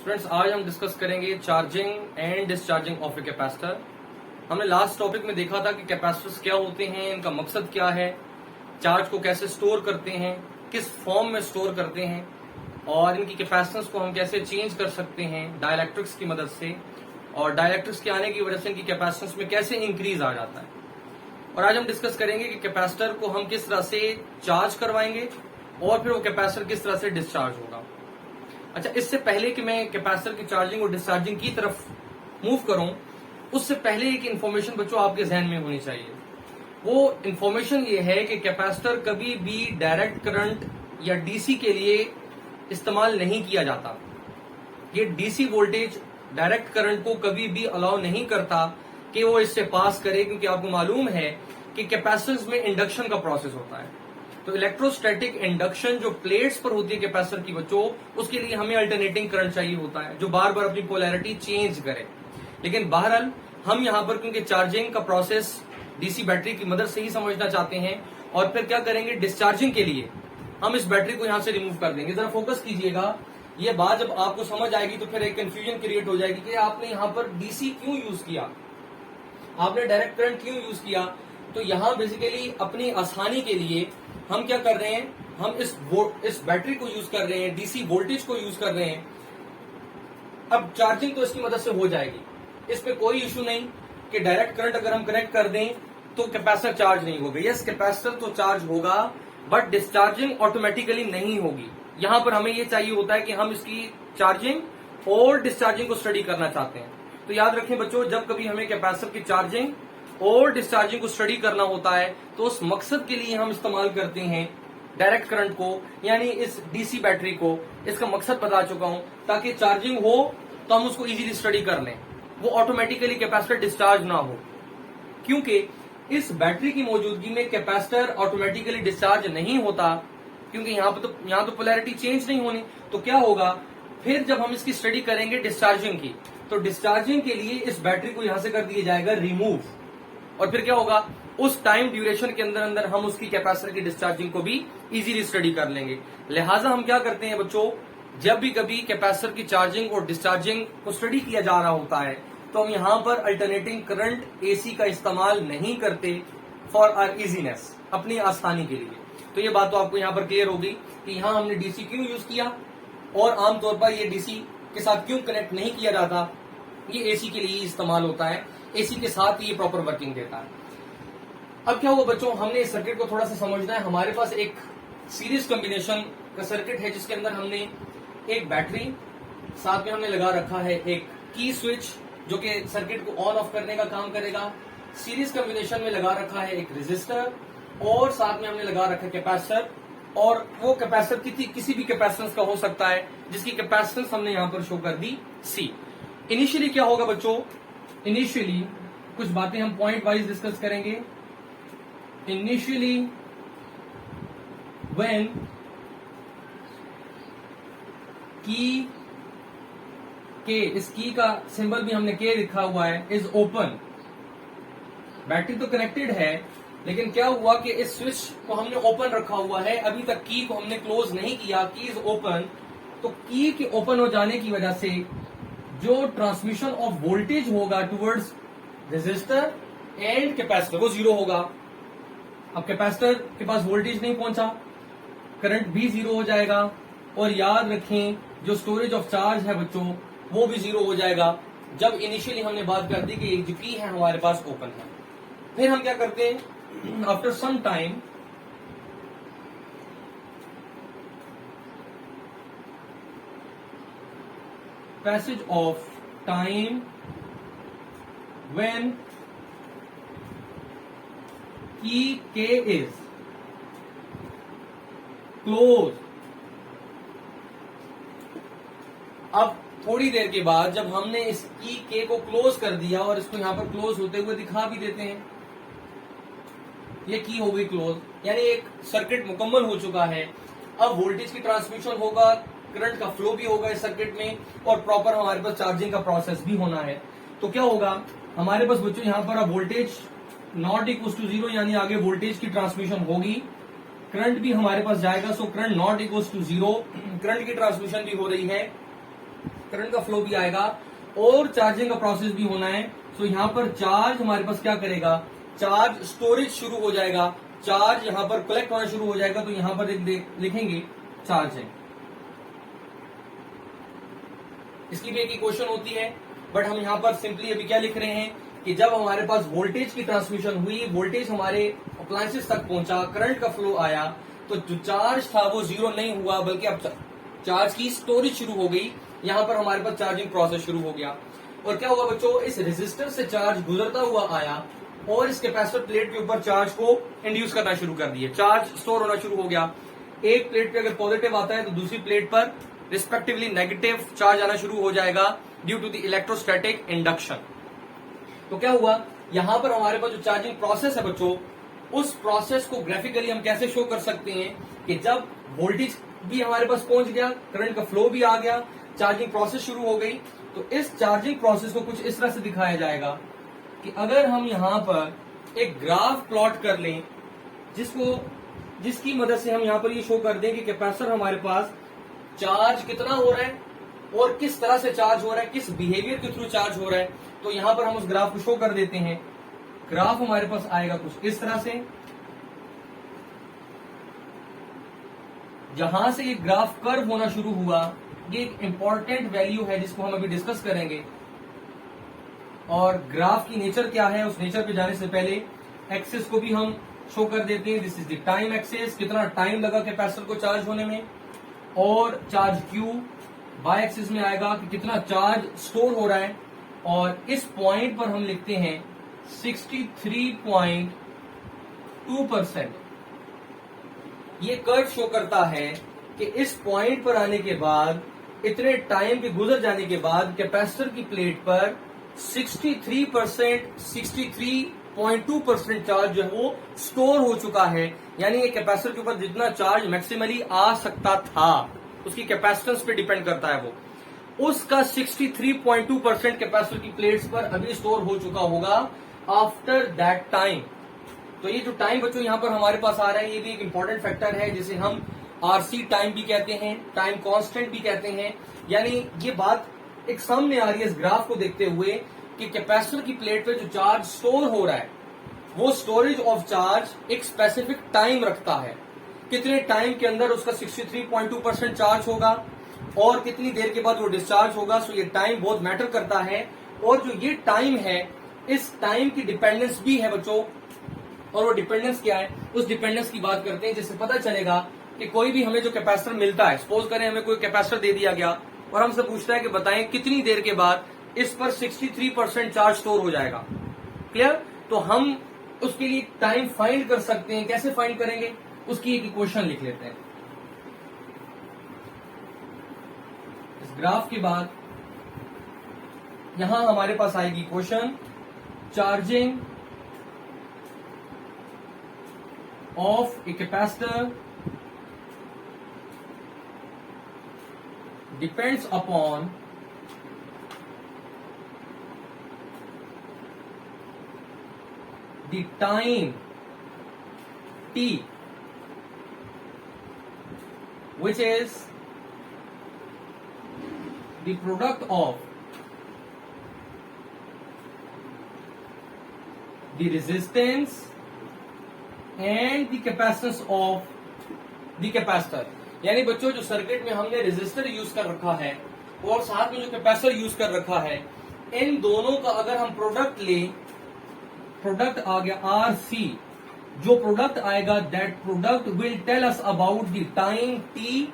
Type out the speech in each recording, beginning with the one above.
Students, आज हम discuss करेंगे charging and discharging of a capacitor. हमने लास्ट टॉपिक में देखा था कि कैपेसिटर्स क्या होते हैं, इनका मकसद क्या है, चार्ज को कैसे स्टोर करते हैं, किस फॉर्म में स्टोर करते हैं और इनकी कैपेसिटेंस को हम कैसे चेंज कर सकते हैं डाइलेक्ट्रिक्स की मदद से, और डाइलेक्ट्रिक्स के आने की वजह से इनकी कैपेसिटेंस में कैसे इंक्रीज आ जाता है। और आज हम डिस्कस करेंगे कि कैपेसिटर को हम किस तरह से चार्ज करवाएंगे और फिर वो कैपेसिटर किस तरह से डिस्चार्ज होगा। अच्छा, इससे पहले कि मैं कैपेसिटर की चार्जिंग और डिस्चार्जिंग की तरफ मूव करूं, उससे पहले एक इन्फॉर्मेशन बच्चों आपके जहन में होनी चाहिए। वो इन्फॉर्मेशन ये है कि कैपेसिटर कभी भी डायरेक्ट करंट या डीसी के लिए इस्तेमाल नहीं किया जाता। ये डीसी वोल्टेज डायरेक्ट करंट को कभी भी अलाउ नहीं करता कि वो इससे पास करे, क्योंकि आपको मालूम है कि कैपेसिटेंस में इंडक्शन का प्रोसेस होता है। तो इलेक्ट्रोस्टैटिक इंडक्शन जो प्लेट्स पर होती है कैपेसिटर की बच्चों, उसके लिए हमें अल्टरनेटिंग करंट चाहिए होता है जो बार बार अपनी पोलैरिटी चेंज करे। लेकिन बहरहाल हम यहाँ पर क्योंकि चार्जिंग का प्रोसेस डीसी बैटरी की मदद से ही समझना चाहते हैं, और फिर क्या करेंगे, डिस्चार्जिंग के लिए हम इस बैटरी को यहाँ से रिमूव कर देंगे। जरा फोकस कीजिएगा, ये बात जब आपको समझ आएगी तो फिर एक कंफ्यूजन क्रिएट हो जाएगी कि आपने यहाँ पर डीसी क्यों यूज किया, आपने डायरेक्ट करंट क्यों यूज किया। तो यहाँ बेसिकली अपनी आसानी के लिए हम क्या कर रहे हैं, हम इस बैटरी को यूज कर रहे हैं, डीसी वोल्टेज को यूज कर रहे हैं। अब चार्जिंग तो इसकी मदद से हो जाएगी, इसमें कोई इश्यू नहीं कि डायरेक्ट करंट अगर हम कनेक्ट कर दें तो कैपेसिटर चार्ज नहीं होगा। यस, कैपेसिटर तो चार्ज होगा बट डिस्चार्जिंग ऑटोमेटिकली नहीं होगी। यहां पर हमें यह चाहिए होता है कि हम इसकी चार्जिंग और डिस्चार्जिंग को स्टडी करना चाहते हैं। तो याद रखें बच्चों, जब कभी हमें कैपेसिटर की चार्जिंग और डिस्चार्जिंग को स्टडी करना होता है तो उस मकसद के लिए हम इस्तेमाल करते हैं डायरेक्ट करंट को, यानी इस डीसी बैटरी को। इसका मकसद बता चुका हूं, ताकि चार्जिंग हो तो हम उसको इजीली स्टडी कर लें, वो ऑटोमेटिकली कैपेसिटर डिस्चार्ज ना हो। क्योंकि इस बैटरी की मौजूदगी में कैपेसिटर ऑटोमेटिकली डिस्चार्ज नहीं होता, क्योंकि यहाँ तो पोलैरिटी चेंज नहीं होनी। तो क्या होगा, फिर जब हम इसकी स्टडी करेंगे डिस्चार्जिंग की, तो डिस्चार्जिंग के लिए इस बैटरी को यहां से कर दिया जाएगा रिमूव, और फिर क्या होगा, उस टाइम ड्यूरेशन के अंदर अंदर हम उसकी कैपेसिटर की डिस्चार्जिंग को भी इजीली स्टडी कर लेंगे। लिहाजा हम क्या करते हैं बच्चों, जब भी कभी कैपेसिटर की चार्जिंग और डिस्चार्जिंग को स्टडी किया जा रहा होता है तो हम यहां पर अल्टरनेटिंग करंट एसी का इस्तेमाल नहीं करते फॉर आवर इजीनेस, अपनी आसानी के लिए। तो ये बात तो आपको यहां पर क्लियर होगी कि यहां हमने डीसी क्यों यूज किया और आमतौर पर ये डीसी के साथ क्यों कनेक्ट नहीं किया जाता। ये एसी के लिए इस्तेमाल होता है, एसी के साथ ये प्रॉपर वर्किंग देता है। अब क्या हुआ बच्चों, हमने इस सर्किट को थोड़ा सा समझना है। हमारे पास एक सीरीज कॉम्बिनेशन का सर्किट है जिसके अंदर हमने एक बैटरी, साथ में हमने लगा रखा है एक की स्विच जो कि सर्किट को ऑन ऑफ करने का काम करेगा। सीरीज कॉम्बिनेशन में लगा रखा है एक रेजिस्टर, और साथ में हमने लगा रखा है कैपेसिटर। और वो कैपेसिटर किसी भी कैपेसिटेंस का हो सकता है, जिसकी कैपेसिटेंस हमने यहां पर शो कर दी सी। इनिशियली क्या होगा बच्चों, इनिशियली कुछ बातें हम पॉइंट वाइज डिस्कस करेंगे। इनिशियली व्हेन की के, इस की का सिंबल भी हमने के लिखा हुआ है, इज ओपन। बैटरी तो कनेक्टेड है, लेकिन क्या हुआ कि इस स्विच को हमने ओपन रखा हुआ है, अभी तक की को हमने क्लोज नहीं किया, की इज ओपन। तो की के ओपन हो जाने की वजह से जो ट्रांसमिशन ऑफ वोल्टेज होगा टुवर्ड्स रेजिस्टर एंड कैपेसिटर, वो जीरो होगा। अब कैपेसिटर के पास वोल्टेज नहीं पहुंचा, करंट भी जीरो हो जाएगा। और याद रखें, जो स्टोरेज ऑफ चार्ज है बच्चों, वो भी जीरो हो जाएगा जब इनिशियली हमने बात कर दी कि जो की है हमारे पास ओपन है। फिर हम क्या करते हैं, after some time passage of time when key K is closed। अब थोड़ी देर के बाद जब हमने इस की K को क्लोज कर दिया, और इसको यहां पर क्लोज होते हुए दिखा भी देते हैं, ये की हो गई क्लोज, यानी एक सर्किट मुकम्मल हो चुका है। अब वोल्टेज की ट्रांसमिशन होगा, करंट का फ्लो भी होगा इस सर्किट में, और प्रॉपर हमारे पास चार्जिंग का प्रोसेस भी होना है। तो क्या होगा हमारे पास बच्चों, यहाँ पर अब voltage not equal to zero, यानी आगे वोल्टेज की ट्रांसमिशन होगी, करंट भी हमारे पास जाएगा। So current not equal to zero, current की ट्रांसमिशन भी हो रही है, करंट का फ्लो भी आएगा और चार्जिंग का प्रोसेस भी होना है। सो यहाँ पर चार्ज हमारे पास क्या करेगा, चार्ज स्टोरेज शुरू हो जाएगा, चार्ज यहाँ पर कलेक्ट होना शुरू हो जाएगा। तो यहाँ पर लिखेंगे चार्जिंग। इसकी भी एक इक्वेशन होती है, बट हम यहाँ पर सिंपली अभी क्या लिख रहे हैं कि जब हमारे पास वोल्टेज की ट्रांसमिशन हुई, वोल्टेज हमारे अप्लायंसेस तक पहुंचा, करंट का फ्लो आया, तो जो चार्ज था वो जीरो नहीं हुआ, बल्कि अब चार्ज की स्टोरेज शुरू हो गई। यहाँ पर हमारे पास चार्जिंग प्रोसेस शुरू हो गया। और क्या हुआ बच्चों, इस रेजिस्टर से चार्ज गुजरता हुआ आया और इस कैपेसिटर प्लेट के ऊपर चार्ज को इंड्यूस करना शुरू कर दिए, चार्ज स्टोर होना शुरू हो गया। एक प्लेट पे अगर पॉजिटिव आता है तो दूसरी प्लेट पर रिस्पेक्टिवली नेगेटिव चार्ज आना शुरू हो जाएगा due to the electrostatic induction. तो क्या हुआ, यहां पर हमारे पास जो चार्जिंग प्रोसेस है बच्चों, उस प्रोसेस को ग्राफिकली हम कैसे शो कर सकते हैं कि जब वोल्टेज भी हमारे पास पहुंच गया, करंट का फ्लो भी आ गया, चार्जिंग प्रोसेस शुरू हो गई। तो इस चार्जिंग प्रोसेस को कुछ इस तरह से दिखाया जाएगा कि अगर हम यहां पर एक ग्राफ प्लॉट कर लें, जिसकी मदद से हम यहां पर ये शो कर दें कि कैपेसिटर हमारे पास चार्ज कितना हो रहा है और किस तरह से चार्ज हो रहा है, किस बिहेवियर के थ्रू चार्ज हो रहा है। तो यहां पर हम उस ग्राफ को शो कर देते हैं। ग्राफ हमारे पास आएगा कुछ इस तरह से। जहां से ये ग्राफ कर्व होना शुरू हुआ, ये एक इंपॉर्टेंट वैल्यू है जिसको हम अभी डिस्कस करेंगे। और ग्राफ की नेचर क्या है, उस नेचर पे जाने से पहले एक्सिस को भी हम शो कर देते हैं। This is the time axis, कितना टाइम लगा कैपेसिटर को चार्ज होने में। और चार्ज क्यू बाय एक्सिस में आएगा कि कितना चार्ज स्टोर हो रहा है। और इस पॉइंट पर हम लिखते हैं 63.2%। ये कर्व शो करता है कि इस पॉइंट पर आने के बाद, इतने टाइम के गुजर जाने के बाद कैपेसिटर की प्लेट पर 63.2% चार्ज जो है वो स्टोर हो चुका है। यानी ये कैपेसिटर के ऊपर जितना चार्ज मैक्सिमली आ सकता था, उसकी कैपेसिटेंस पे डिपेंड करता है वो, उसका 63.2% कैपेसिटर की प्लेट्स पर अभी स्टोर हो चुका होगा आफ्टर दैट टाइम। तो ये जो टाइम बच्चों यहाँ पर हमारे पास आ रहा है, ये भी एक इंपॉर्टेंट फैक्टर है जिसे हम आरसी टाइम भी कहते हैं, टाइम कांस्टेंट भी कहते हैं। यानी ये बात एक सामने आ रही है इस ग्राफ को देखते हुए कि कैपेसिटर की प्लेट पे जो चार्ज स्टोर हो रहा है, वो स्टोरेज ऑफ चार्ज एक स्पेसिफिक टाइम रखता है। कितने टाइम के अंदर उसका 63.2% चार्ज होगा और कितनी देर के बाद वो डिस्चार्ज होगा। सो ये टाइम बहुत मैटर करता है। और जो ये टाइम है, इस टाइम की डिपेंडेंस भी है बच्चों। और वो डिपेंडेंस क्या है, उस डिपेंडेंस की बात करते हैं, जिससे पता चलेगा कि कोई भी हमें जो कैपेसिटर मिलता है, सपोज करें हमें कोई कैपेसिटर दे दिया गया और हमसे पूछता है कि बताएं कितनी देर के बाद इस पर 63% चार्ज स्टोर हो जाएगा। क्लियर? तो हम उसके लिए टाइम फाइंड कर सकते हैं। कैसे फाइंड करेंगे, उसकी एक इक्वेशन लिख लेते हैं। इस ग्राफ के बाद यहां हमारे पास आएगी equation, charging of a capacitor depends upon the time t, which is the product of the resistance and the capacitance of the capacitor। यानी बच्चों जो सर्किट में हमने रेजिस्टर यूज कर रखा है और साथ में जो कैपेसिटर यूज कर रखा है, इन दोनों का अगर हम प्रोडक्ट लें, प्रोडक्ट आ गया आरसी। जो प्रोडक्ट आएगा, that product will tell us about the time T.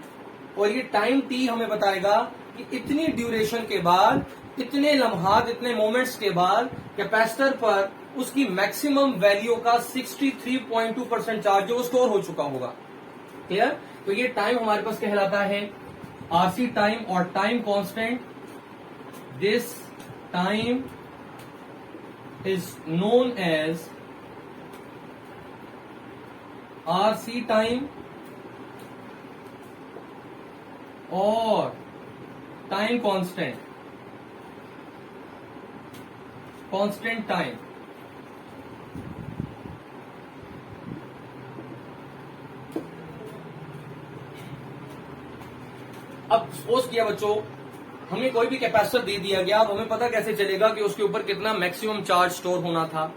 और ये टाइम टी हमें बताएगा कि इतनी ड्यूरेशन के बाद, इतने लम्हात, इतने मोमेंट्स के बाद कैपेसिटर पर उसकी मैक्सिमम वैल्यू का 63.2% चार्ज जो स्टोर हो चुका होगा। क्लियर? तो ये टाइम हमारे पास कहलाता है आरसी टाइम और time constant. This time is known as RC time और टाइम कांस्टेंट, कांस्टेंट टाइम। अब सपोज किया बच्चों, हमें कोई भी कैपेसिटर दे दिया गया, अब हमें पता कैसे चलेगा कि उसके ऊपर कितना मैक्सिमम चार्ज स्टोर होना था?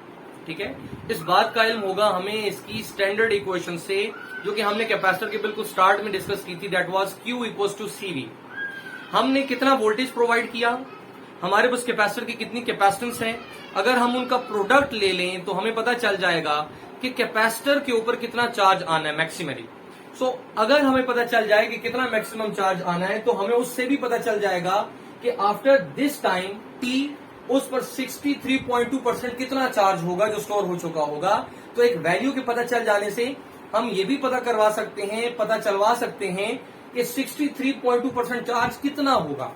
ठीक है, इस बात का इल्म होगा हमें इसकी स्टैंडर्ड इक्वेशन से, जो कि हमने कैपेसिटर के बिल्कुल स्टार्ट में डिस्कस की थी, that was Q equals to CV। हमने कितना वोल्टेज प्रोवाइड किया, हमारे पास कैपेसिटर की कितनी कैपेसिटेंस है, अगर हम उनका प्रोडक्ट ले लें तो हमें पता चल जाएगा कि कैपेसिटर के ऊपर कितना चार्ज आना है मैक्सिमली। सो अगर हमें पता चल जाए कि कितना मैक्सिमम चार्ज आना है, तो हमें उससे भी पता चल जाएगा कि आफ्टर दिस टाइम t उस पर 63.2% कितना चार्ज होगा जो स्टोर हो चुका होगा। तो एक वैल्यू के पता चल जाने से हम ये भी पता चलवा सकते हैं कि 63.2% चार्ज कितना होगा,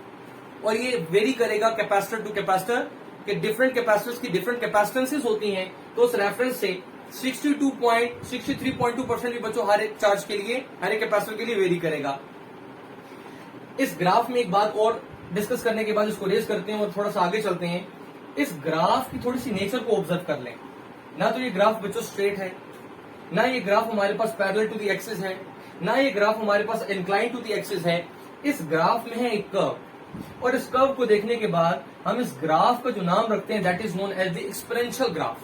और ये वेरी करेगा कैपेसिटर टू कैपेसिटर, कि डिफरेंट कैपेसिटर्स की डिफरेंट कैपेसिटेंसेस होती हैं, तो उस रेफरेंस से 63.2% भी बच्चों हर एक चार्ज के लिए, हर एक कैपेसिटर के लिए वेरी करेगा। इस ग्राफ में एक बात और डिस्कस करने के बाद इसको रेज करते हैं और थोड़ा सा आगे चलते हैं। इस ग्राफ की थोड़ी सी नेचर को ऑब्जर्व कर लें। ना तो ये ग्राफ बच्चों स्ट्रेट है, ना ये ग्राफ हमारे पास पैरेलल टू द एक्सिस है, ना ये ग्राफ हमारे पास इंक्लाइन टू द एक्सिस है। इस ग्राफ में है एक कर्व, और इस कर्व को देखने के बाद हम इस ग्राफ का जो नाम रखते हैं that is known as the exponential graph.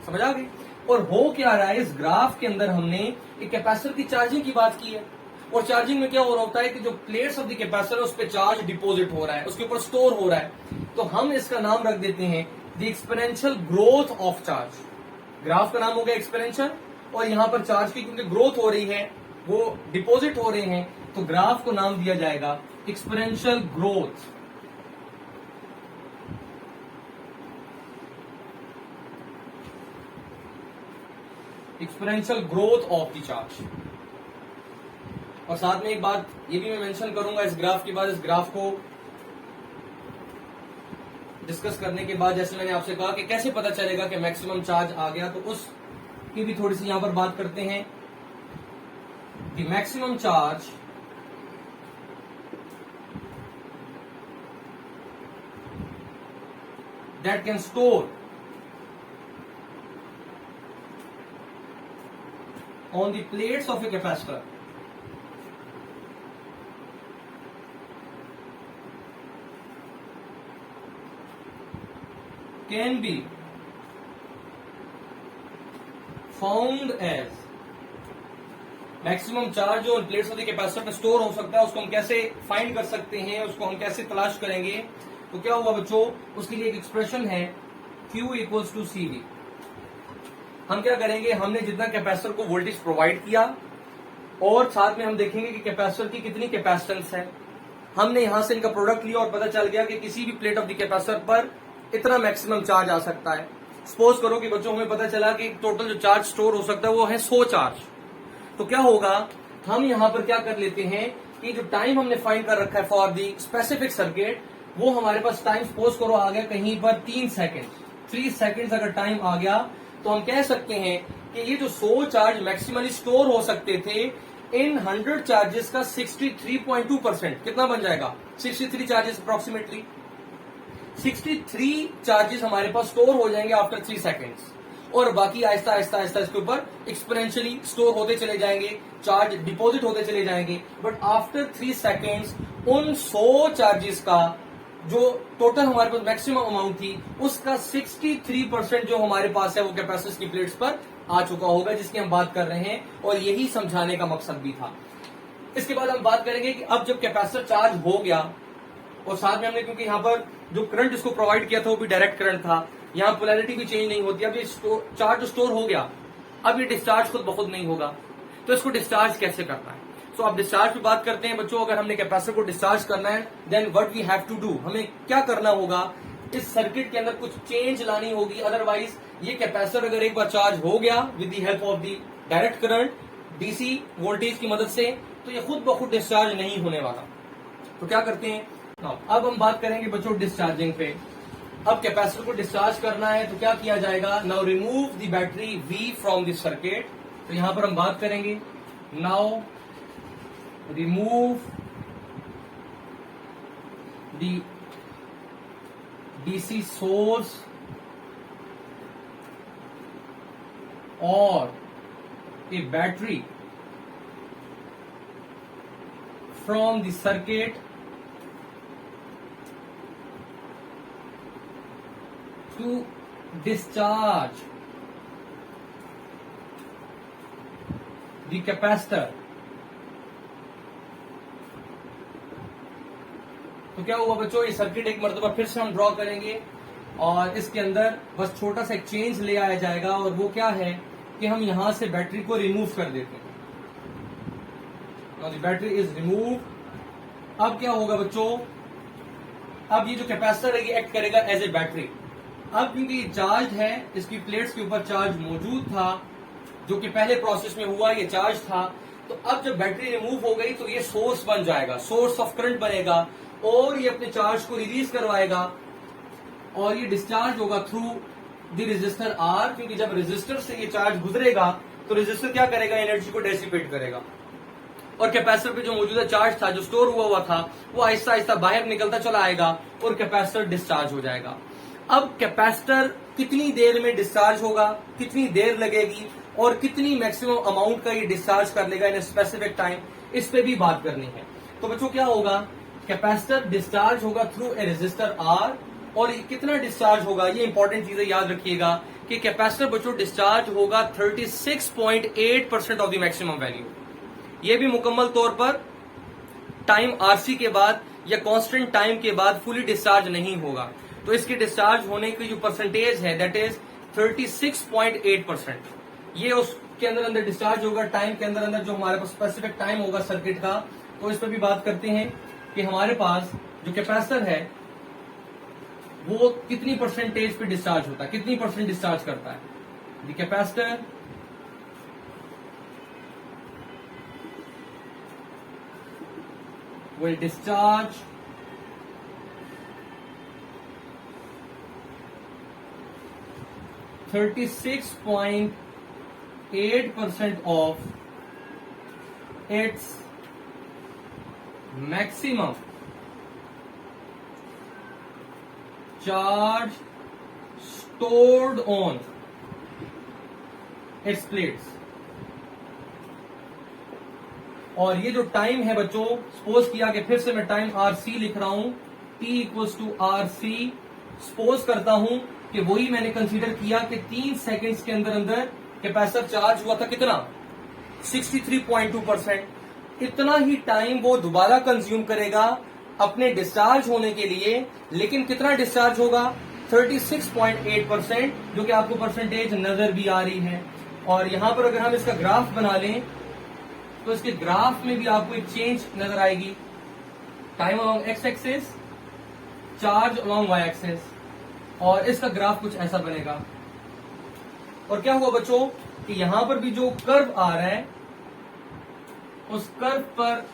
समझ आ गई? और हो क्या रहा है, इस ग्राफ के अंदर हमने एक कैपेसिटर की चार्जिंग की बात की है, और चार्जिंग में क्या हो रहा होता है कि जो प्लेट्स ऑफ द कैपेसिटर उस पर चार्ज डिपॉजिट हो रहा है, उसके ऊपर स्टोर हो रहा है, तो हम इसका नाम रख देते हैं the exponential growth of charge. Graph का नाम हो गया एक्सपोनेंशियल, और यहां पर चार्ज की क्योंकि ग्रोथ हो रही है, वो डिपॉजिट हो रहे हैं, तो ग्राफ को नाम दिया जाएगा exponential growth. Exponential growth of the charge. और साथ में एक बात ये भी मैं मेंशन करूंगा इस ग्राफ के बाद, इस ग्राफ को डिस्कस करने के बाद, जैसे मैंने आपसे कहा कि कैसे पता चलेगा कि मैक्सिमम चार्ज आ गया, तो उसकी भी थोड़ी सी यहां पर बात करते हैं। The maximum charge that can store on the plates of a capacitor can be found as maximum charge जो प्लेट्स ऑफ द कैपेसिटर में स्टोर हो सकता है, उसको हम कैसे फाइंड कर सकते हैं, उसको हम कैसे तलाश करेंगे। तो क्या हुआ बच्चों, उसके लिए एक एक्सप्रेशन है Q इक्वल्स टू CV। हम क्या करेंगे, हमने जितना कैपेसिटर को वोल्टेज प्रोवाइड किया, और साथ में हम देखेंगे कि कैपेसिटर की कितनी कैपेसिटेंस है। हमने यहां से इनका प्रोडक्ट लिया और पता चल गया कि किसी भी प्लेट ऑफ द कैपेसिटर पर इतना मैक्सिमम चार्ज आ सकता है। सपोज करो कि बच्चों हमें पता चला कि टोटल जो चार्ज स्टोर हो सकता है वो है 100 चार्ज। तो क्या होगा, हम यहां पर क्या कर लेते हैं कि जो टाइम हमने फाइंड कर रखा है फॉर दी स्पेसिफिक सर्किट, वो हमारे पास टाइम सपोज करो आ गया कहीं पर 3 सेकेंड। 3 सेकेंड अगर टाइम आ गया, तो हम कह सकते हैं कि ये जो 100 चार्ज मैक्सिमली स्टोर हो सकते थे, इन 100 चार्जेस का 63.2% कितना बन जाएगा, 63 चार्जेस अप्रोक्सीमेटली। 63 चार्जेस हमारे पास स्टोर हो जाएंगे आफ्टर 3 सेकेंड्स, और बाकी आहिस्ता आहिस्ता आहिस्ता इसके ऊपर एक्सपोनेंशियली स्टोर होते चले जाएंगे, चार्ज डिपॉजिट होते चले जाएंगे। बट आफ्टर 3 सेकेंड्स उन 100 चार्जेस का जो टोटल हमारे पास मैक्सिमम अमाउंट थी, उसका 63% जो हमारे पास है वो कैपेसिटर की प्लेट्स पर आ चुका होगा, जिसकी हम बात कर रहे हैं, और यही समझाने का मकसद भी था। इसके बाद हम बात करेंगे कि अब जब कैपेसिटर चार्ज हो गया, और साथ में हमने क्योंकि यहाँ पर जो करंट इसको प्रोवाइड किया था वो भी डायरेक्ट करंट था, यहाँ पोलैरिटी भी चेंज नहीं होती। अब ये चार्ज स्टोर हो गया, अब ये डिस्चार्ज खुद ब खुद नहीं होगा, तो इसको डिस्चार्ज कैसे करना है। तो अब डिस्चार्ज पे बात करते हैं बच्चों। अगर हमने कैपेसिटर को डिस्चार्ज करना है, then what we have to do, हमें क्या करना होगा, इस सर्किट के अंदर कुछ चेंज लानी होगी। अदरवाइज ये कैपेसिटर अगर एक बार चार्ज हो गया with the help of the direct current DC voltage की मदद से, तो ये खुद ब खुद डिस्चार्ज नहीं होने वाला। तो क्या करते हैं, अब हम बात करेंगे बच्चों डिस्चार्जिंग पे। अब कैपेसिटर को डिस्चार्ज करना है तो क्या किया जाएगा, now remove the battery V from this circuit. तो यहां पर हम बात करेंगे, now remove the DC source और a battery from the circuit to discharge the capacitor. तो क्या हुआ बच्चों, ये सर्किट एक मरतबा फिर से हम ड्रॉ करेंगे और इसके अंदर बस छोटा सा एक चेंज ले आया जाएगा, और वो क्या है कि हम यहां से बैटरी को रिमूव कर देते हैं। The battery is remove. अब क्या होगा बच्चों, अब ये जो कैपेसिटर है ये एक्ट करेगा एज ए बैटरी। अब क्योंकि ये चार्ज है, इसकी प्लेट्स के ऊपर चार्ज मौजूद था, जो कि पहले प्रोसेस में हुआ ये चार्ज था, तो अब जब बैटरी रिमूव हो गई तो ये सोर्स बन जाएगा, सोर्स ऑफ करंट बनेगा, और ये अपने चार्ज को रिलीज करवाएगा और ये डिस्चार्ज होगा थ्रू द रेजिस्टर आर। क्योंकि जब रेजिस्टर से ये चार्ज गुजरेगा तो रेजिस्टर क्या करेगा, एनर्जी को डेसिपेट करेगा, और कैपेसिटर पे जो मौजूदा चार्ज था, जो स्टोर हुआ था, वो आहिस्ता आहिस्ता बाहर निकलता चला आएगा और कैपेसिटर डिस्चार्ज हो जाएगा। अब कैपेसिटर कितनी देर में डिस्चार्ज होगा, कितनी देर लगेगी, और कितनी मैक्सिमम अमाउंट का ये डिस्चार्ज कर लेगा इन स्पेसिफिक टाइम, इस पे भी बात करनी है। तो बच्चों क्या होगा, कैपेसिटर डिस्चार्ज होगा थ्रू ए रेजिस्टर आर, और कितना डिस्चार्ज होगा, ये इंपॉर्टेंट चीजें याद रखिएगा कि कैपेसिटर बच्चों डिस्चार्ज होगा 36.8% ऑफ द मैक्सिमम वैल्यू। ये भी मुकम्मल तौर पर टाइम आरसी के बाद या कांस्टेंट टाइम के बाद फुली डिस्चार्ज नहीं होगा। तो इसके डिस्चार्ज होने की जो परसेंटेज है दैट इज 36.8%। ये उसके अंदर अंदर डिस्चार्ज होगा टाइम के अंदर अंदर, जो हमारे पास स्पेसिफिक टाइम होगा सर्किट का। तो इस पर भी बात करते हैं कि हमारे पास जो कैपेसिटर है वो कितनी परसेंटेज पे डिस्चार्ज होता है, कितनी परसेंट डिस्चार्ज करता है। The capacitor will discharge 36.8% of its maximum charge stored on its plates। और ये जो टाइम है बच्चों, सपोज किया कि फिर से मैं टाइम आर सी लिख रहा हूं, T equals to R C. Suppose करता हूं कि वही मैंने कंसीडर किया कि 3 सेकेंड्स के अंदर अंदर कैपेसिटर चार्ज हुआ था, कितना 63.2%। इतना ही टाइम वो दोबारा कंज्यूम करेगा अपने डिस्चार्ज होने के लिए, लेकिन कितना डिस्चार्ज होगा 36.8%, जो कि आपको परसेंटेज नजर भी आ रही है। और यहां पर अगर हम इसका ग्राफ बना लें तो इसके ग्राफ में भी आपको एक चेंज नजर आएगी, time along X axis, charge along Y axis, और इसका ग्राफ कुछ ऐसा बनेगा। और क्या हुआ बच्चों कि यहां पर भी जो कर्व आ रहा है उस कर्व पर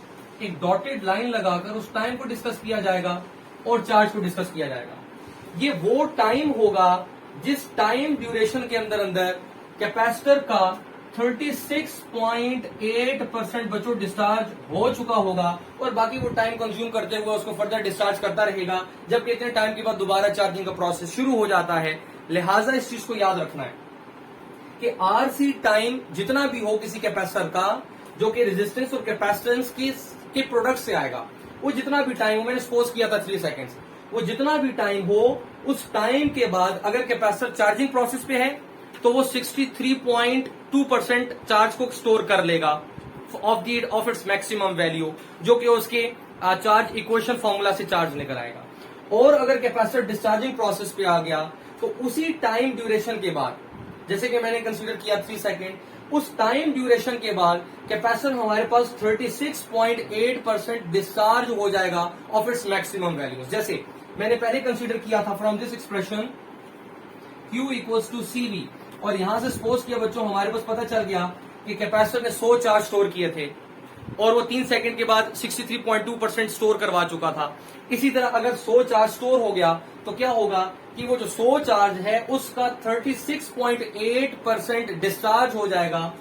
एक डॉटेड लाइन लगाकर उस टाइम को डिस्कस किया जाएगा और चार्ज को डिस्कस किया जाएगा। ये वो टाइम होगा जिस टाइम ड्यूरेशन के अंदर अंदर कैपेसिटर का 36.8% बच्चों डिस्चार्ज हो चुका होगा, और बाकी वो टाइम कंज्यूम करते हुए उसको फर्दर डिस्चार्ज करता रहेगा, जबकि इतने टाइम के बाद दोबारा चार्जिंग का प्रोसेस शुरू हो जाता है। लिहाजा इस चीज को याद रखना है कि आरसी टाइम जितना भी हो किसी कैपेसिटर का, जो कि रेजिस्टेंस और कैपेसिटेंस के प्रोडक्ट से आएगा, वो जितना भी टाइम हो, मैंने सपोज किया था 3 सेकेंड्स, वो जितना भी टाइम हो उस टाइम के बाद अगर कैपेसिटर चार्जिंग प्रोसेस पे है तो वो 63.2% चार्ज को स्टोर कर लेगा ऑफ इट्स मैक्सिमम वैल्यू, जो कि उसके चार्ज इक्वेशन फॉर्मूला से चार्ज निकल आएगा। और अगर कैपेसिटर डिस्चार्जिंग प्रोसेस पे आ गया तो उसी टाइम ड्यूरेशन के बाद, जैसे कि मैंने कंसीडर किया 3 सेकेंड, उस टाइम ड्यूरेशन के बाद कैपेसिटर हमारे पास 36.8% डिस्चार्ज हो जाएगा ऑफ इट्स मैक्सिमम वैल्यूज। जैसे मैंने पहले कंसीडर किया था from this expression Q equals to CV, और यहां से सपोज किया बच्चों हमारे पास पता चल गया कि कैपेसिटर ने 100 चार्ज स्टोर किए थे और वो 3 सेकंड के बाद 63.2% स्टोर करवा चुका था। इसी तरह अगर 100 चार्ज स्टोर हो गया तो क्या होगा कि वो जो 100 चार्ज है उसका 36.8% डिस्चार्ज हो जाएगा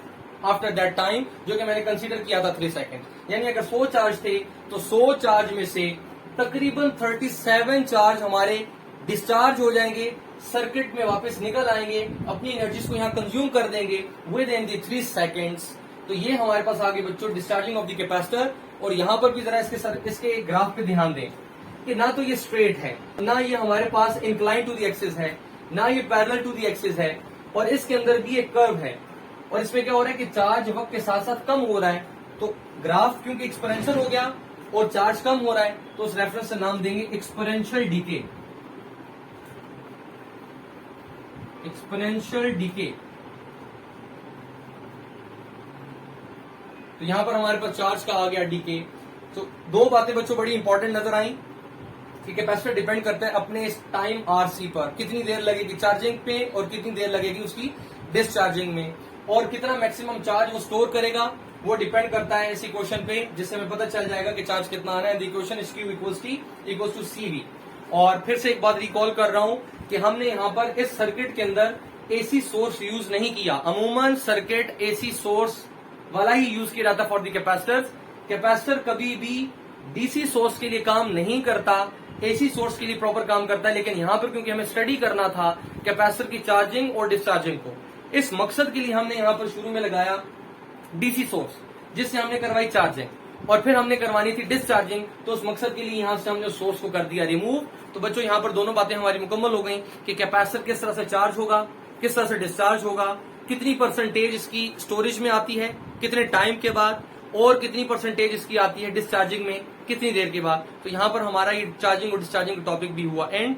आफ्टर दैट टाइम, जो कि मैंने कंसीडर किया था 3 सेकंड। यानी अगर 100 चार्ज थे तो 100 चार्ज में से तकरीबन 37 चार्ज हमारे डिस्चार्ज हो जाएंगे, सर्किट में वापस निकल आएंगे, अपनी एनर्जी को यहाँ कंज्यूम कर देंगे विद इन दी 3 सेकेंड्स। तो ये हमारे पास आगे बच्चों डिस्चार्जिंग ऑफ द कैपेसिटर। और यहाँ पर भी जरा इसके ग्राफ पे ध्यान दें कि ना तो ये स्ट्रेट है, ना ये हमारे पास इंक्लाइन टू द एक्सिस है, ना ये पैरेलल टू दी एक्सिस है, और इसके अंदर भी एक कर्व है, और इसमें क्या हो रहा है कि चार्ज वक्त के साथ साथ कम हो रहा है, तो ग्राफ क्योंकि एक्सपोनेंशियल हो गया और चार्ज कम हो रहा है, तो उस रेफरेंस से नाम देंगे एक्सपोनेंशियल डीके। Exponential DK. तो यहां पर हमारे पास चार्ज का आ गया डीके। तो दो बातें बच्चों बड़ी इंपॉर्टेंट नजर आई कि कैपेसिटर डिपेंड करता है अपने इस टाइम आरसी पर, कितनी देर लगेगी चार्जिंग पे और कितनी देर लगेगी उसकी डिस्चार्जिंग में, और कितना मैक्सिमम चार्ज वो स्टोर करेगा वो डिपेंड करता है इसी क्वेश्चन पे, जिससे हमें पता चल जाएगा कि चार्ज कितना आ रहा है। The equation is Q equals to CV। और फिर से एक बात रिकॉल कर रहा हूं कि हमने यहां पर इस सर्किट के अंदर एसी सोर्स यूज नहीं किया। अमूमन सर्किट एसी सोर्स वाला ही यूज किया जाता फॉर द कैपेसिटर्स। कैपेसिटर कभी भी डीसी सोर्स के लिए काम नहीं करता, एसी सोर्स के लिए प्रॉपर काम करता है। लेकिन यहां पर क्योंकि हमें स्टडी करना था कैपेसिटर की चार्जिंग और डिस्चार्जिंग को, इस मकसद के लिए हमने यहां पर शुरू में लगाया डीसी सोर्स, जिससे हमने करवाई चार्जिंग, और फिर हमने करवानी थी डिस्चार्जिंग, तो उस मकसद के लिए यहां से हमने सोर्स को कर दिया रिमूव। तो बच्चों यहां पर दोनों बातें हमारी मुकम्मल हो गई कि कैपेसिटर किस तरह से चार्ज होगा, किस तरह से डिस्चार्ज होगा, कितनी परसेंटेज इसकी स्टोरेज में आती है, कितने टाइम के बाद, और कितनी परसेंटेज इसकी आती है डिस्चार्जिंग में कितनी देर के बाद। तो यहां पर हमारा ये चार्जिंग और डिस्चार्जिंग का टॉपिक भी हुआ एंड।